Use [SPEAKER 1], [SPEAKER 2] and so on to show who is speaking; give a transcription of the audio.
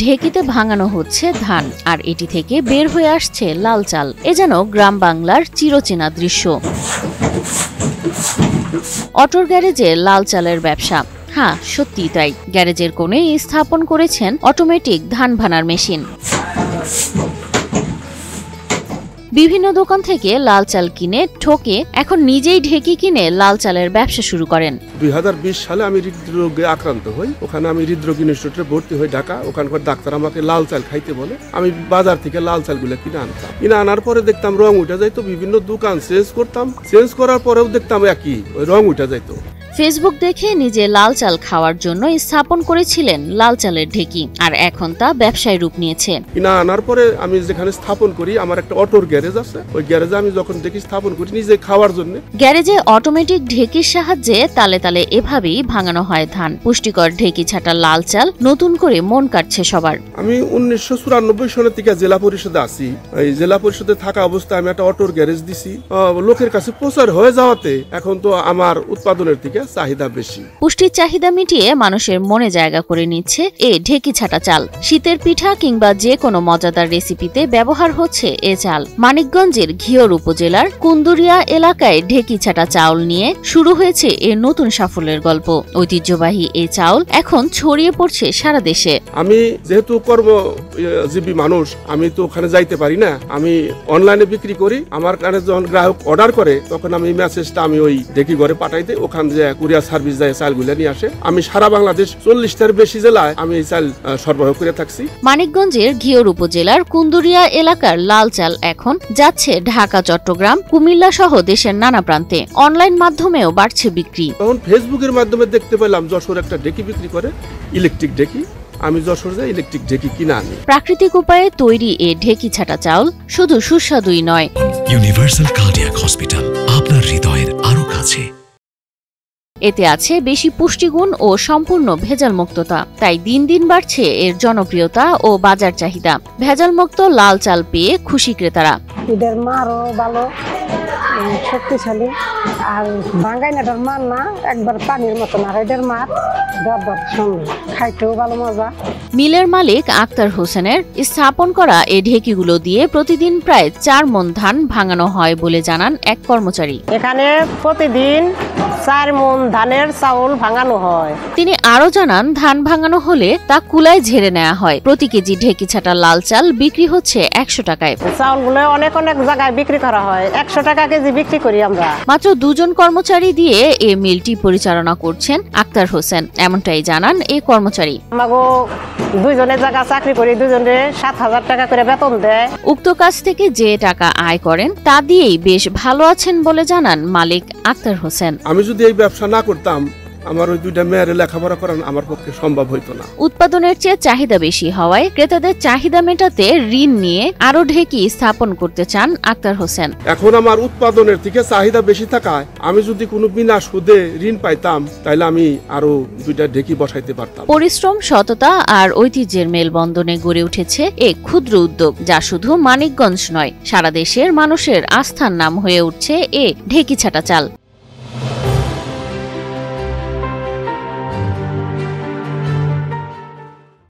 [SPEAKER 1] ঢেকিতে ভাঙানো হচ্ছে ধান আর এটি থেকে বের হয়ে আসছে লাল চাল। এ যেন গ্রাম বাংলার চিরচেনা দৃশ্য। অটোর গ্যারেজে লাল চালের ব্যবসা। হ্যাঁ, সত্যি তাই। গ্যারেজের কোণে স্থাপন করেছেন অটোমেটিক ধান ভানার মেশিন। বিভিন্ন দোকান থেকে লাল চাল কিনে ঠকে এখন নিজেই ঢেকি কিনে লাল চালের ব্যবসা শুরু করেন।
[SPEAKER 2] 2020 সালে আমি হৃদরোগে আক্রান্ত হই। ওখানে আমি হৃদরোগ ইনস্টিটিউটে ভর্তি হই ঢাকা। ওখানকার ডাক্তার আমাকে লাল চাল খাইতে বলে। আমি বাজার থেকে লাল চালগুলো কিনে আনতাম। কিনে আনার পরে দেখতাম রং উঠে যাইতো। বিভিন্ন দোকান চেঞ্জ করতাম। চেঞ্জ করার পরেও দেখতাম একই, ওই রং উঠে যাইতো।
[SPEAKER 1] ফেসবুক দেখে নিজে লাল চাল খাওয়ার জন্য স্থাপন করেছিলেন লাল চালের ঢেকি, আর এখন তা ব্যবসায় রূপ নিয়েছে।
[SPEAKER 2] কিনা আনার পরে আমি যেখানে স্থাপন করি, আমার একটা অটোর গ্যারেজ আছে। ওই গ্যারেজে আমি যখন ঢেকি স্থাপন করি নিজে খাওয়ার জন্য।
[SPEAKER 1] গ্যারেজে অটোমেটিক ঢেকির সাহায্যে তালে তালে এভাবেই ভাঙানো হয় ধান। পুষ্টিকর ঢেকি ছাটা লাল চাল নতুন করে মন কাটছে সবার।
[SPEAKER 2] আমি 1994 সালের থেকে জেলা পরিষদে আছি। এই জেলা পরিষদে থাকা অবস্থায় আমি একটা অটোর গ্যারেজ দিছি। লোকের কাছে প্রচার হয়ে যাওয়াতে এখন তো আমার উৎপাদনের থেকে চাহিদা বেশি।
[SPEAKER 1] পুষ্টির চাহিদা মিটিয়ে মানুষের মনে জায়গা করে নিচ্ছে এ ঢেকি ছাটা চাল। শীতের পিঠা কিংবা যে কোনো মজাদার রেসিপিতে ব্যবহার হচ্ছে এ চাল। মানিকগঞ্জের ঘিওর উপজেলার কুন্দুরিয়া এলাকায় ঢেকি ছাটা চাউল নিয়ে শুরু হয়েছে এর নতুন সাফল্যের গল্প। ঐতিহ্যবাহী এই চাউল এখন ছড়িয়ে পড়ছে সারা দেশে।
[SPEAKER 2] আমি যেহেতু কর্মজীবী মানুষ, আমি তো ওখানে যাইতে পারি না। আমি অনলাইনে বিক্রি করি। আমার কাছে যখন গ্রাহক অর্ডার করে তখন আমি মেসেজটা আমি ওই ঢেকি ঘরে পাঠাই দিই। ওখান থেকে কুরিয়ার সার্ভিস দেয়, চালগুলো নিয়ে আসে। আমি সারা বাংলাদেশ 40টার বেশি জেলায় আমি এই চাল সরবরাহ করে থাকছি।
[SPEAKER 1] মানিকগঞ্জের ঘিওর উপজেলার কুন্দুরিয়া এলাকার লাল চাল এখন যাচ্ছে ঢাকা, চট্টগ্রাম, কুমিল্লা সহ দেশের নানা প্রান্তে। অনলাইন মাধ্যমেও বাড়ছে বিক্রি।
[SPEAKER 2] তখন ফেসবুকের মাধ্যমে দেখতে পেলাম যশোর একটা ঢেকি বিক্রি করে, ইলেকট্রিক ঢেকি। আমি যশোর যাই ইলেকট্রিক ঢেকি কিনা আনি।
[SPEAKER 1] প্রাকৃতিক উপায়ে তৈরি এ ঢেকি ছাটা চাউল শুধু সুস্বাদুই নয়,
[SPEAKER 3] ইউনিভার্সাল কার্ডিয়াক হসপিটাল, আপনার হৃদয়ের আরো কাছে।
[SPEAKER 1] এতে আছে বেশি পুষ্টিগুণ ও সম্পূর্ণ ভেজাল মুক্ততা। তাই দিন দিন বাড়ছে এর জনপ্রিয়তা ও বাজার চাহিদা। ভেজাল মুক্ত লাল চাল পেয়ে খুশি ক্রেতারা।
[SPEAKER 4] এদের মারও ভালো, শক্তিশালী, আর বাঙ্গাইনাটার মার না একবার পানির মতন, আর এদের মার দরবার সঙ্গে খাইতেও ভালো মজা।
[SPEAKER 1] মিলের মালিক আক্তার হোসেনের স্থাপন করা এ ঢেকিগুলো দিয়ে প্রতিদিন প্রায় 4 মণ ধান ভাঙানো হয় বলে জানান এক কর্মচারী।
[SPEAKER 4] এখানে প্রতিদিন 4 মণ ধানের চাউল ভাঙানো হয়।
[SPEAKER 1] তিনি আরো জানান, ধান ভাঙানো হলে তা কুলায় ঝেড়ে নেওয়া হয়। প্রতি কেজি ঢেকি ছাটা লাল চাল বিক্রি হচ্ছে 100 টাকায়।
[SPEAKER 4] চাউলগুলো অনেক অনেক জায়গায় বিক্রি করা হয়, 100 টাকা কেজি বিক্রি করি আমরা।
[SPEAKER 1] মাত্র 2 জন কর্মচারী দিয়ে এ মিলটি পরিচালনা করছেন আক্তার হোসেন, এমনটাই জানান এই কর্মচারী।
[SPEAKER 4] আমাগো 2 জনের জায়গা চাকরি করি, 2 জনে 7,000 টাকা করে বেতন দেয়।
[SPEAKER 1] উক্ত কাজ থেকে যে টাকা আয় করেন তা দিয়েই বেশ ভালো আছেন বলে জানান মালিক আক্তার হোসেন।
[SPEAKER 2] আমি যদি এই ব্যবসা না করতাম, আমার ওই 2টা মেয়ের লেখাপড়া করানো আমার পক্ষে সম্ভব হইতো না।
[SPEAKER 1] উৎপাদনের চেয়ে চাহিদা বেশি হওয়ায় ক্রেতাদের চাহিদা মেটাতে ঋণ নিয়ে আরো ঢেকি স্থাপন করতে চান আক্তার হোসেন।
[SPEAKER 2] এখন আমার উৎপাদনের থেকে চাহিদা বেশি থাকায় আমি যদি কোনো বিনা সুদে ঋণ পাইতাম তাহলে আমি আরো 2টা ঢেকি বসাইতে পারতাম।
[SPEAKER 1] পরিশ্রম, সততা আর ঐতিহ্যের মেলবন্ধনে গড়ে উঠেছে এক ক্ষুদ্র উদ্যোগ, যা শুধু মানিকগঞ্জ নয়, সারা দেশের মানুষের আস্থার নাম হয়ে উঠছে এ ঢেকি ছাটা চাল।